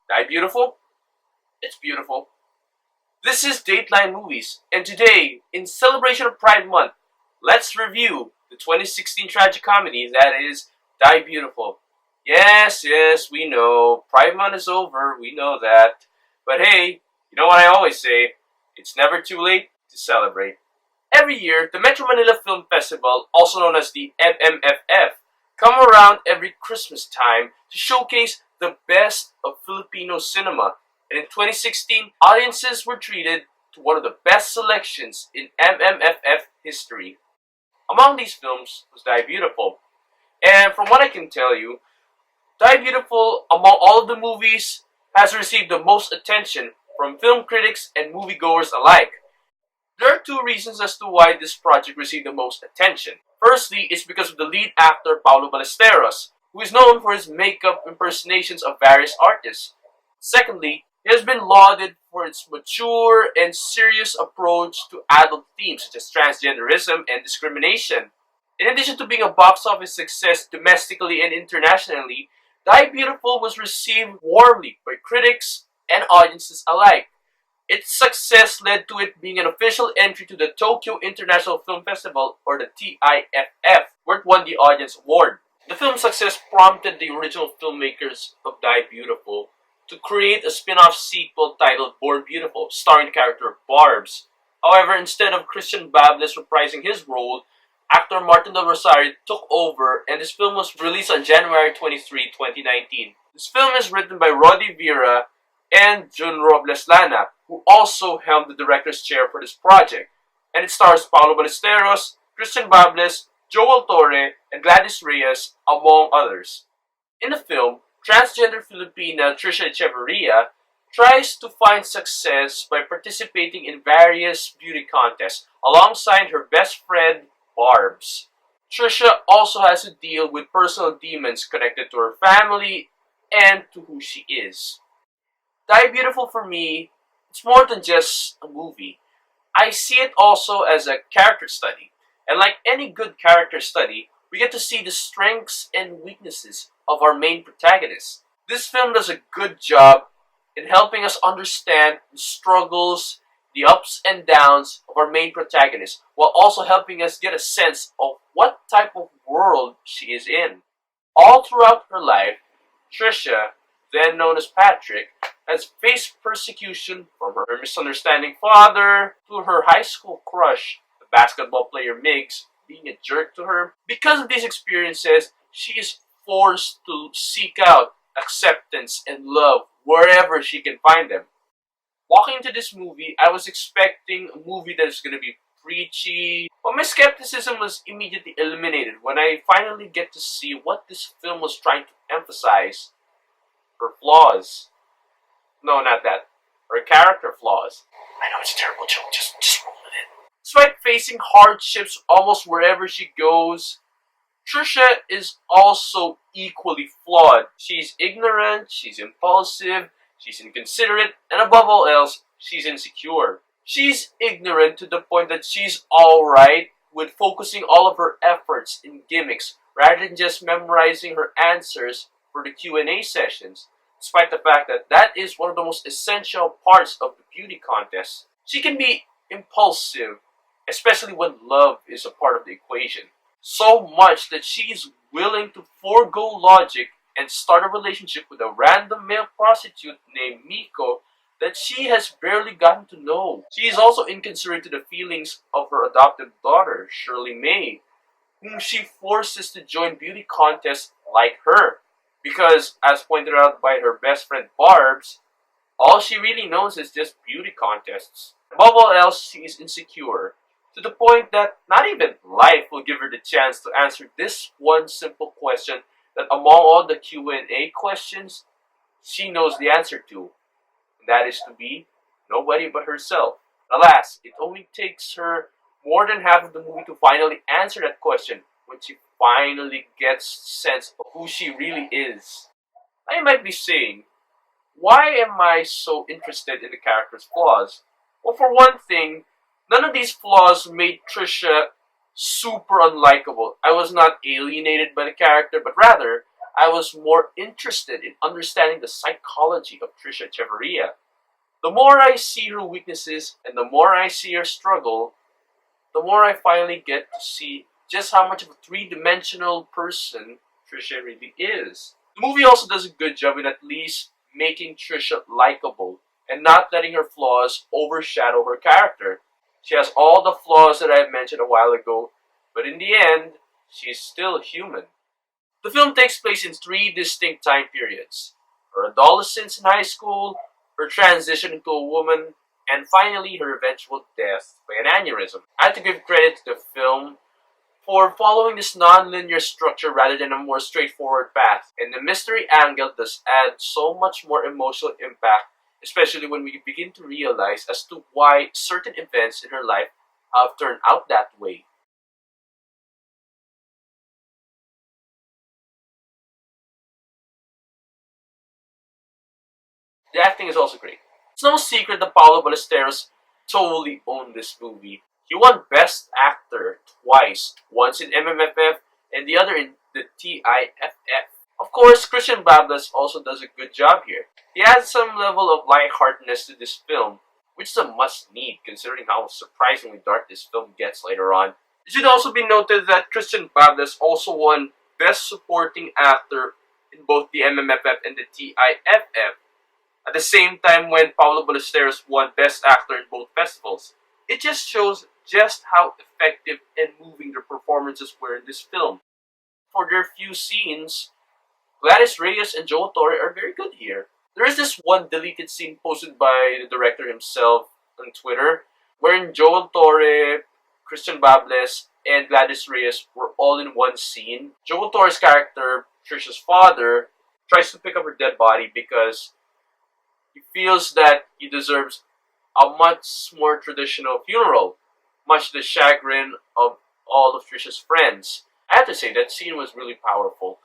Die Beautiful? It's beautiful. This is Dateline Movies, and today, in celebration of Pride Month, let's review the 2016 tragic comedy that is Die Beautiful. Yes, we know, Pride Month is over, we know that. But hey, you know what I always say, it's never too late to celebrate. Every year, the Metro Manila Film Festival, also known as the MMFF, come around every Christmas time to showcase the best of Filipino cinema. And in 2016, audiences were treated to one of the best selections in MMFF history. Among these films was Die Beautiful. And from what I can tell you, Die Beautiful, among all of the movies, has received the most attention from film critics and moviegoers alike. There are two reasons as to why this project received the most attention. Firstly, it's because of the lead actor Paolo Ballesteros, who is known for his makeup impersonations of various artists. Secondly, it has been lauded for its mature and serious approach to adult themes such as transgenderism and discrimination. In addition to being a box office success domestically and internationally, Die Beautiful was received warmly by critics and audiences alike. Its success led to it being an official entry to the Tokyo International Film Festival, or the TIFF, where it won the Audience Award. The film's success prompted the original filmmakers of Die Beautiful to create a spin-off sequel titled Born Beautiful, starring the character Barbs. However, instead of Christian Bables reprising his role, actor Martin Del Rosario took over, and this film was released on January 23, 2019. This film is written by Rody, Vera, and Robles, Lana, who also helmed the director's chair for this project. And it stars Paolo Ballesteros, Christian Bables, Joel Torre, and Gladys Reyes, among others. In the film, transgender Filipina Trisha Echeverria tries to find success by participating in various beauty contests alongside her best friend, Barbs. Trisha also has to deal with personal demons connected to her family and to who she is. Die Beautiful for me, it's more than just a movie. I see it also as a character study. And like any good character study, we get to see the strengths and weaknesses of our main protagonist. This film does a good job in helping us understand the struggles, the ups and downs of our main protagonist, while also helping us get a sense of what type of world she is in. All throughout her life, Trisha, then known as Patrick, has faced persecution from her misunderstanding father to her high school crush, the basketball player Miggs, being a jerk to her. Because of these experiences, she is forced to seek out acceptance and love wherever she can find them. Walking into this movie, I was expecting a movie that is going to be preachy, but my skepticism was immediately eliminated when I finally get to see what this film was trying to emphasize. Her flaws. No, not that. Her character flaws. I know it's a terrible joke, just roll with it. Despite facing hardships almost wherever she goes, Trisha is also equally flawed. She's ignorant, she's impulsive, she's inconsiderate, and above all else, she's insecure. She's ignorant to the point that she's alright with focusing all of her efforts in gimmicks rather than just memorizing her answers for the Q&A sessions, despite the fact that that is one of the most essential parts of the beauty contest. She can be impulsive, especially when love is a part of the equation. So much that she is willing to forego logic and start a relationship with a random male prostitute named Miko that she has barely gotten to know. She is also inconsiderate to the feelings of her adopted daughter, Shirley May, whom she forces to join beauty contests like her. Because, as pointed out by her best friend Barbs, all she really knows is just beauty contests. Above all else, she is insecure, to the point that not even life will give her the chance to answer this one simple question that among all the Q&A questions, she knows the answer to. And that is to be nobody but herself. Alas, it only takes her more than half of the movie to finally answer that question when she finally gets sense of who she really is. I might be saying, why am I so interested in the character's flaws? Well, for one thing, none of these flaws made Trisha super unlikable. I was not alienated by the character, but rather, I was more interested in understanding the psychology of Trisha Echeverria. The more I see her weaknesses and the more I see her struggle, the more I finally get to see just how much of a three-dimensional person Trisha really is. The movie also does a good job in at least making Trisha likable and not letting her flaws overshadow her character. She has all the flaws that I mentioned a while ago, but in the end, she's still human. The film takes place in three distinct time periods: her adolescence in high school, her transition into a woman, and finally her eventual death by an aneurysm. I have to give credit to the film for following this non-linear structure rather than a more straightforward path, and the mystery angle does add so much more emotional impact, especially when we begin to realize as to why certain events in her life have turned out that way. The acting is also great. It's no secret that Paolo Ballesteros totally owned this movie. He won Best Actor twice, once in MMFF and the other in the TIFF. Of course, Christian Bablas also does a good job here. He adds some level of lightheartedness to this film, which is a must need considering how surprisingly dark this film gets later on. It should also be noted that Christian Bablas also won Best Supporting Actor in both the MMFF and the TIFF at the same time when Paolo Ballesteros won Best Actor in both festivals. It just shows just how effective and moving their performances were in this film. For their few scenes, Gladys Reyes and Joe Torre are very good here. There is this one deleted scene posted by the director himself on Twitter, wherein Joel Torre, Christian Bables, and Gladys Reyes were all in one scene. Joel Torre's character, Trisha's father, tries to pick up her dead body because he feels that he deserves a much more traditional funeral, much to the chagrin of all of Trisha's friends. I have to say, that scene was really powerful.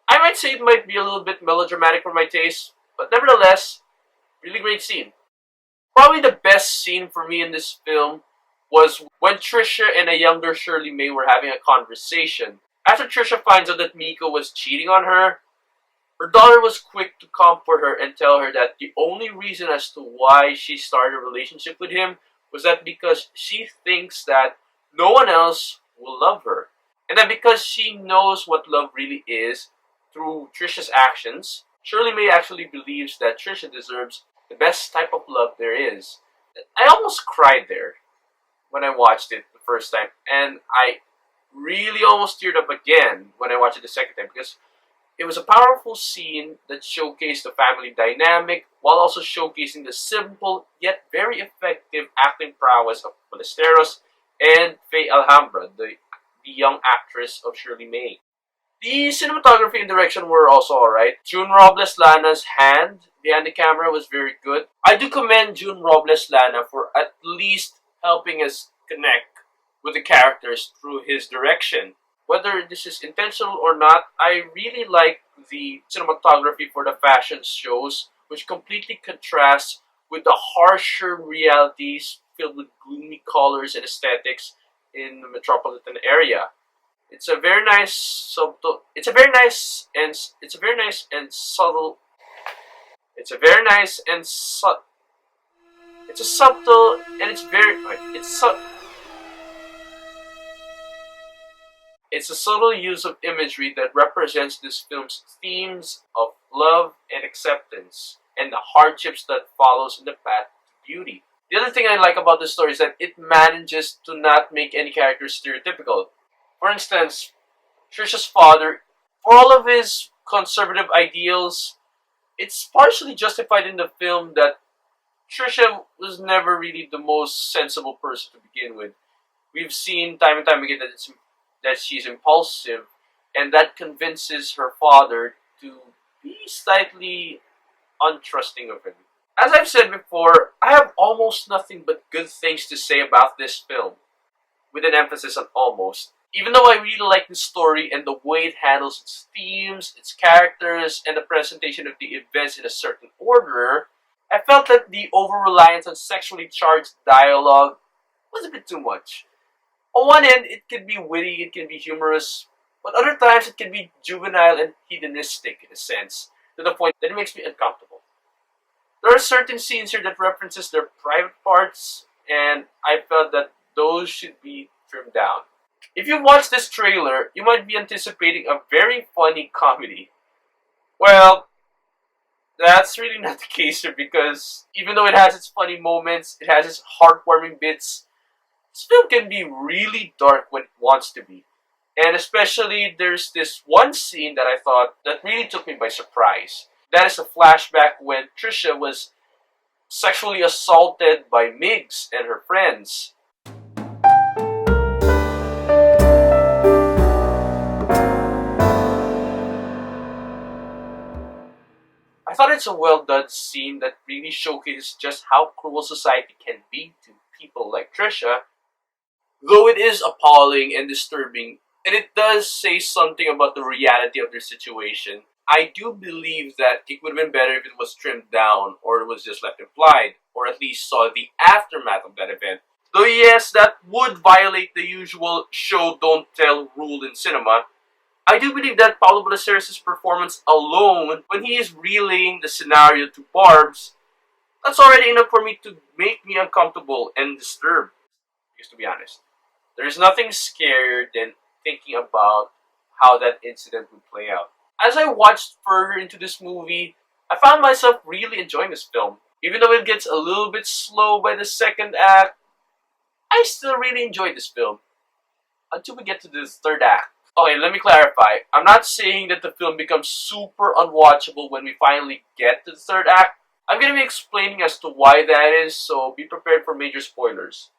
I might say it might be a little bit melodramatic for my taste, but nevertheless, really great scene. Probably the best scene for me in this film was when Trisha and a younger Shirley May were having a conversation. After Trisha finds out that Miko was cheating on her daughter was quick to comfort her and tell her that the only reason as to why she started a relationship with him was that because she thinks that no one else will love her. And that because she knows what love really is through Trisha's actions, Shirley May actually believes that Trisha deserves the best type of love there is. I almost cried there when I watched it the first time, and I really almost teared up again when I watched it the second time because it was a powerful scene that showcased the family dynamic while also showcasing the simple yet very effective acting prowess of Ballesteros and Faye Alhambra, the young actress of Shirley May. The cinematography and direction were also alright. June Robles Lana's hand behind the camera was very good. I do commend June Robles Lana for at least helping us connect with the characters through his direction. Whether this is intentional or not, I really like the cinematography for the fashion shows, which completely contrasts with the harsher realities filled with gloomy colors and aesthetics in the metropolitan area. It's a very nice subtle. It's a very nice and subtle. It's a very nice and It's a subtle and it's very. It's a subtle use of imagery that represents this film's themes of love and acceptance and the hardships that follows in the path to beauty. The other thing I like about this story is that it manages to not make any character stereotypical. For instance, Trisha's father, for all of his conservative ideals, it's partially justified in the film that Trisha was never really the most sensible person to begin with. We've seen time and time again that she's impulsive, and that convinces her father to be slightly untrusting of him. As I've said before, I have almost nothing but good things to say about this film, with an emphasis on almost. Even though I really like the story and the way it handles its themes, its characters, and the presentation of the events in a certain order, I felt that the over-reliance on sexually charged dialogue was a bit too much. On one end, it can be witty, it can be humorous, but other times it can be juvenile and hedonistic in a sense, to the point that it makes me uncomfortable. There are certain scenes here that references their private parts, and I felt that those should be trimmed down. If you watch this trailer, you might be anticipating a very funny comedy. Well, that's really not the case here because even though it has its funny moments, it has its heartwarming bits, this film can be really dark when it wants to be. And especially there's this one scene that I thought that really took me by surprise. That is a flashback when Trisha was sexually assaulted by Migs and her friends. I thought it's a well done scene that really showcases just how cruel society can be to people like Trisha. Though it is appalling and disturbing, and it does say something about the reality of their situation, I do believe that it would have been better if it was trimmed down or it was just left implied, or at least saw the aftermath of that event. Though yes, that would violate the usual show don't tell rule in cinema, I do believe that Paolo Ballesteros' performance alone, when he is relaying the scenario to Barbs, that's already enough for me to make me uncomfortable and disturbed. Because to be honest, there is nothing scarier than thinking about how that incident would play out. As I watched further into this movie, I found myself really enjoying this film. Even though it gets a little bit slow by the second act, I still really enjoyed this film. Until we get to the third act. Okay, let me clarify. I'm not saying that the film becomes super unwatchable when we finally get to the third act. I'm going to be explaining as to why that is, so be prepared for major spoilers.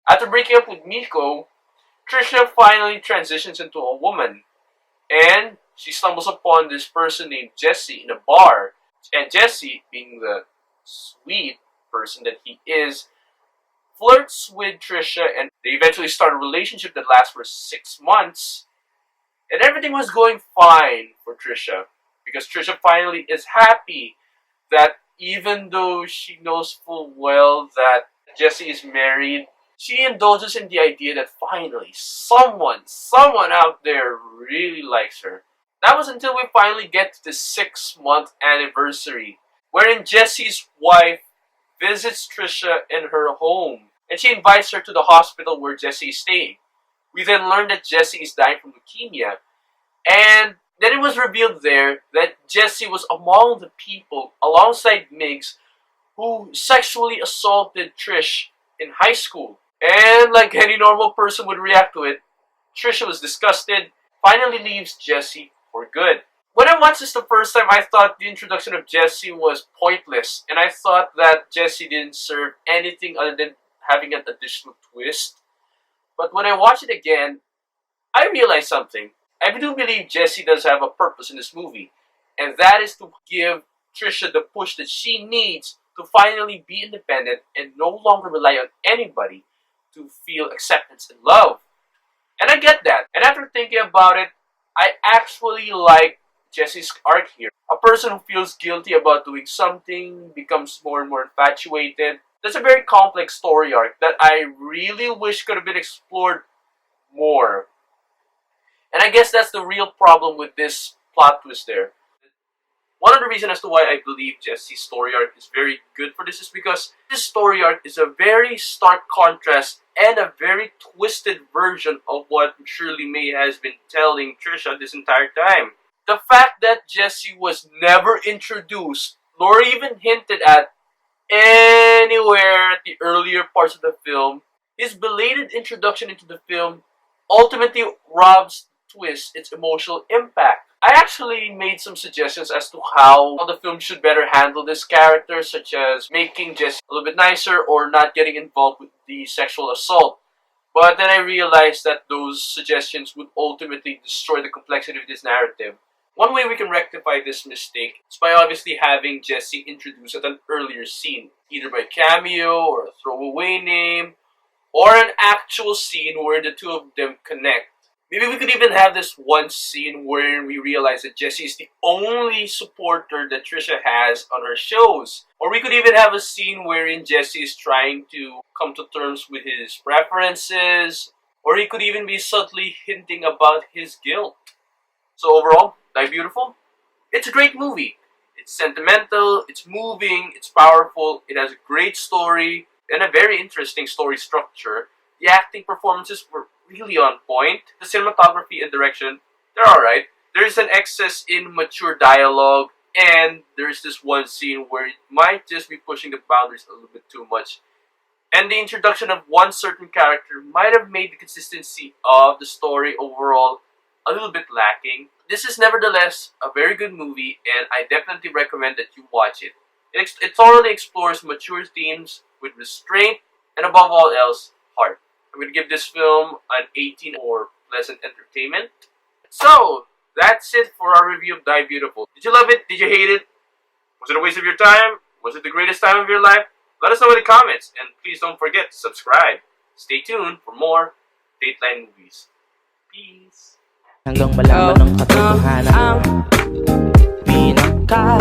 After breaking up with Miko, Trisha finally transitions into a woman, and she stumbles upon this person named Jesse in a bar. And Jesse, being the sweet person that he is, flirts with Trisha, and they eventually start a relationship that lasts for 6 months. And everything was going fine for Trisha, because Trisha finally is happy that even though she knows full well that Jesse is married, she indulges in the idea that finally someone out there really likes her. That was until we finally get to the 6-month anniversary, wherein Jesse's wife visits Trisha in her home, and she invites her to the hospital where Jesse is staying. We then learn that Jesse is dying from leukemia, and then it was revealed there that Jesse was among the people, alongside Migs, who sexually assaulted Trish in high school. And like any normal person would react to it, Trisha was disgusted, finally leaves Jesse for good. When I watched this the first time, I thought the introduction of Jesse was pointless, and I thought that Jesse didn't serve anything other than having an additional twist. But when I watched it again, I realized something. I do believe Jesse does have a purpose in this movie, and that is to give Trisha the push that she needs to finally be independent and no longer rely on anybody to feel acceptance and love. And I get that. And after thinking about it, I actually like Jesse's arc here. A person who feels guilty about doing something, becomes more and more infatuated. That's a very complex story arc that I really wish could have been explored more. And I guess that's the real problem with this plot twist there. One of the reasons as to why I believe Jesse's story arc is very good for this is because this story arc is a very stark contrast and a very twisted version of what Shirley May has been telling Trisha this entire time. The fact that Jesse was never introduced nor even hinted at anywhere at the earlier parts of the film, his belated introduction into the film ultimately robs twist its emotional impact. I actually made some suggestions as to how the film should better handle this character, such as making Jesse a little bit nicer or not getting involved with the sexual assault. But then I realized that those suggestions would ultimately destroy the complexity of this narrative. One way we can rectify this mistake is by obviously having Jesse introduced at an earlier scene, either by cameo or a throwaway name, or an actual scene where the two of them connect. Maybe we could even have this one scene wherein we realize that Jesse is the only supporter that Trisha has on her shows. Or we could even have a scene wherein Jesse is trying to come to terms with his preferences. Or he could even be subtly hinting about his guilt. So overall, Die Beautiful, it's a great movie. It's sentimental, it's moving, it's powerful, it has a great story, and a very interesting story structure. The acting performances were really on point. The cinematography and direction, they're alright. There's an excess in mature dialogue, and there's this one scene where it might just be pushing the boundaries a little bit too much. And the introduction of one certain character might have made the consistency of the story overall a little bit lacking. This is nevertheless a very good movie, and I definitely recommend that you watch it. It thoroughly explores mature themes with restraint and above all else, heart. I'm going to give this film an 18 for pleasant entertainment. So, that's it for our review of Die Beautiful. Did you love it? Did you hate it? Was it a waste of your time? Was it the greatest time of your life? Let us know in the comments, and please don't forget to subscribe. Stay tuned for more Dateline movies. Peace. Hanggang malaman ng katotohanan, pinaka